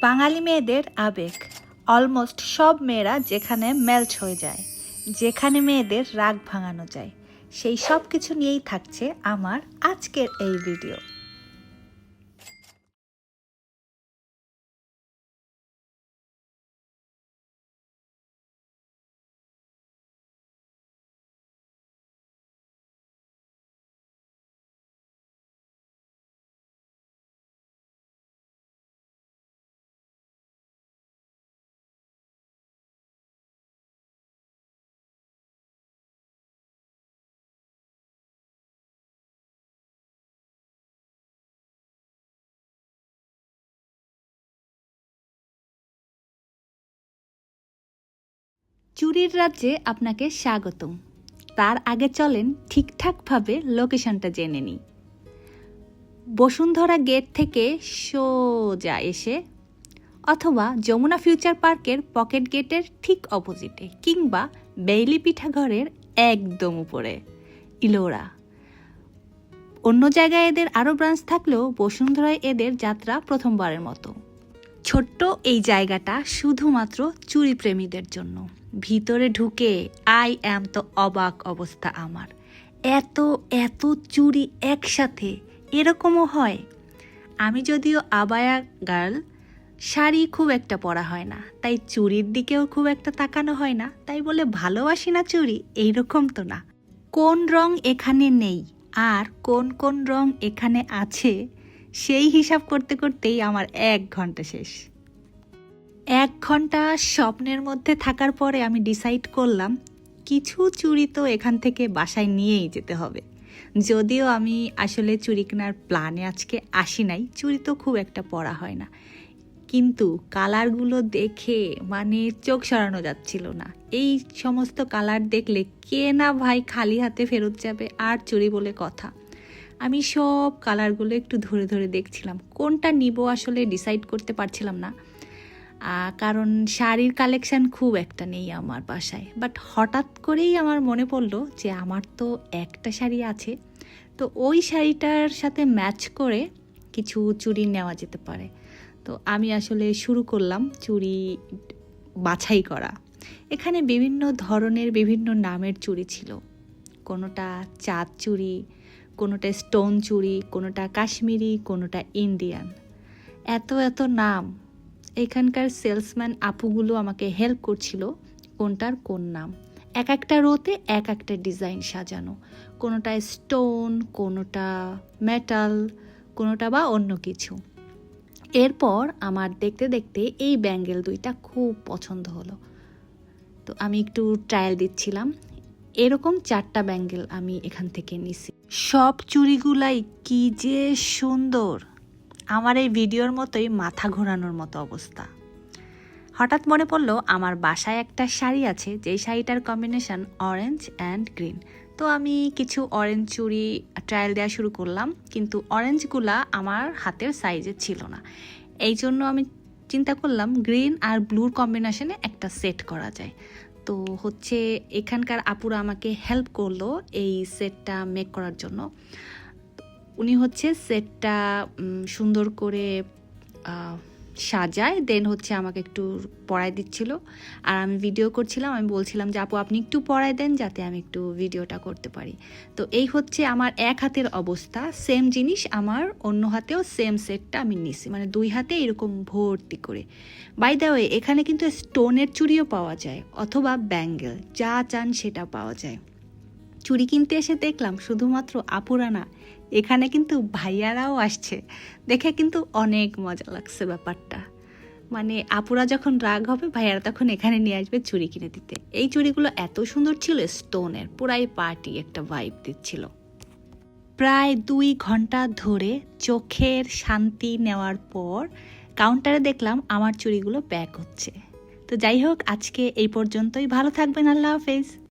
বাঙালি মেয়েদের আবেগ অলমোস্ট সব মেয়েরা যেখানে মেল্ট হয়ে যায়, যেখানে মেয়েদের রাগ ভাঙানো যায়, সেই সব কিছু নিয়েই থাকছে আমার আজকের এই ভিডিও। চুরির রাজ্যে আপনাকে স্বাগতম। তার আগে চলেন ঠিকঠাকভাবে লোকেশনটা জেনে নিই। বসুন্ধরা গেট থেকে সোজা এসে অথবা যমুনা ফিউচার পার্কের পকেট গেটের ঠিক অপোজিটে কিংবা বেইলি পিঠাঘরের একদম উপরে ইলোরা। অন্য জায়গায় এদের আরও ব্রাঞ্চ থাকলেও বসুন্ধরায় এদের যাত্রা প্রথমবারের মতো। ছোট্ট এই জায়গাটা শুধুমাত্র চুরি প্রেমীদের জন্য। ভিতরে ঢুকে আই অ্যাম তো অবাক অবস্থা আমার। এত এত চুরি একসাথে এরকমও হয়। আমি যদিও আবায়া গার্ল, শাড়ি খুব একটা পরা হয় না, তাই চুরির দিকেও খুব একটা তাকানো হয় না। তাই বলে ভালোবাসি না চুরি এইরকম তো না। কোন রং এখানে নেই আর কোন কোন রং এখানে আছে সেই হিসাব করতে করতেই আমার 1 ঘন্টা শেষ। 1 ঘন্টা স্বপ্নের মধ্যে থাকার পরে আমি ডিসাইড করলাম কিছু চুড়ি তো এখান থেকে বাসায় নিয়েই যেতে হবে। যদিও আমি আসলে চুড়ি কেনার প্ল্যানে আজকে আসি নাই, চুড়ি তো খুব একটা পরা হয় না, কিন্তু কালারগুলো দেখে মানে চোখ সরানো যাচ্ছিল না। এই সমস্ত কালার দেখলে কে না ভাই খালি হাতে ফেরত যাবে আর চুড়ি বলে কথা। আমি সব কালারগুলো একটু ধরে ধরে দেখছিলাম, কোনটা নিব আসলে ডিসাইড করতে পারছিলাম না, কারণ শাড়ির কালেকশান খুব একটা নেই আমার বাসায়। বাট হঠাৎ করেই আমার মনে পড়লো যে আমার তো একটা শাড়ি আছে, তো ওই শাড়িটার সাথে ম্যাচ করে কিছু চুড়ি নেওয়া যেতে পারে। তো আমি আসলে শুরু করলাম চুড়ি বাছাই করা। এখানে বিভিন্ন ধরনের বিভিন্ন নামের চুড়ি ছিল, কোনোটা চাঁদ চুড়ি, কোনোটা স্টোন চুড়ি, কোনোটা কাশ্মীরি, কোনোটা ইন্ডিয়ান। এত এত নাম। এখানকার সেলসম্যান আপুগুলো আমাকে হেল্প করছিল কোনটার কোন নাম। এক একটা রোতে এক একটা ডিজাইন সাজানো, কোনোটা স্টোন, কোনোটা মেটাল, কোনোটা বা অন্য কিছু। এরপর আমার দেখতে দেখতে এই ব্যাঙ্গেল 2টা খুব পছন্দ হলো, তো আমি একটু ট্রায়াল দিচ্ছিলাম। এরকম 4টা ব্যাঙ্গেল আমি এখান থেকে নিছি। সব চুড়িগুলাই কি যে সুন্দর, আমার এই ভিডিওর মতোই মাথা ঘোরানোর মতো অবস্থা। হঠাৎ মনে পড়লো আমার বাসায় একটা শাড়ি আছে, যেই শাড়িটার কম্বিনেশন অরেঞ্জ অ্যান্ড গ্রিন। তো আমি কিছু অরেঞ্জ চুড়ি ট্রায়াল দেওয়া শুরু করলাম, কিন্তু অরেঞ্জগুলা আমার হাতের সাইজে ছিল না। এই জন্য আমি চিন্তা করলাম গ্রিন আর ব্লুর কম্বিনেশনে একটা সেট করা যায়। তো হচ্ছে এখানকার আপুরা আমাকে হেল্প করলো এই সেটটা মেক করার জন্য। উনি হচ্ছে সেটটা সুন্দর করে সাজায়, দেন হচ্ছে আমাকে একটু পড়ায় দিচ্ছিল আর আমি ভিডিও করছিলাম। আমি বলছিলাম যে আপু আপনি একটু পড়ায় দেন যাতে আমি একটু ভিডিওটা করতে পারি। তো এই হচ্ছে আমার এক হাতের অবস্থা। সেম জিনিস আমার অন্য হাতেও সেম সেটটা আমি নিছি, মানে 2 হাতে এরকম ভর্তি করে। বাই দ্য ওয়ে এখানে কিন্তু স্টোনের চুড়িও পাওয়া যায় অথবা ব্যাঙ্গেল, যা চান সেটা পাওয়া যায়। চুড়ি কিনতে এসে দেখলাম শুধুমাত্র আপুরা না, এখানে কিন্তু ভাইয়ারাও আসছে। দেখে কিন্তু অনেক মজা লাগছে ব্যাপারটা। মানে আপুরা যখন রাগ হবে ভাইয়ারা তখন এখানে নিয়ে আসবে চুড়ি কিনে দিতে। এই চুড়িগুলো এত সুন্দর ছিল, স্টোনের, পুরাই পার্টি একটা ভাইব দিচ্ছিল। প্রায় 2 ঘন্টা ধরে চোখের শান্তি নেওয়ার পর কাউন্টারে দেখলাম আমার চুড়িগুলো প্যাক হচ্ছে। তো যাই হোক, আজকে এই পর্যন্তই। ভালো থাকবেন, আল্লাহ হাফেজ।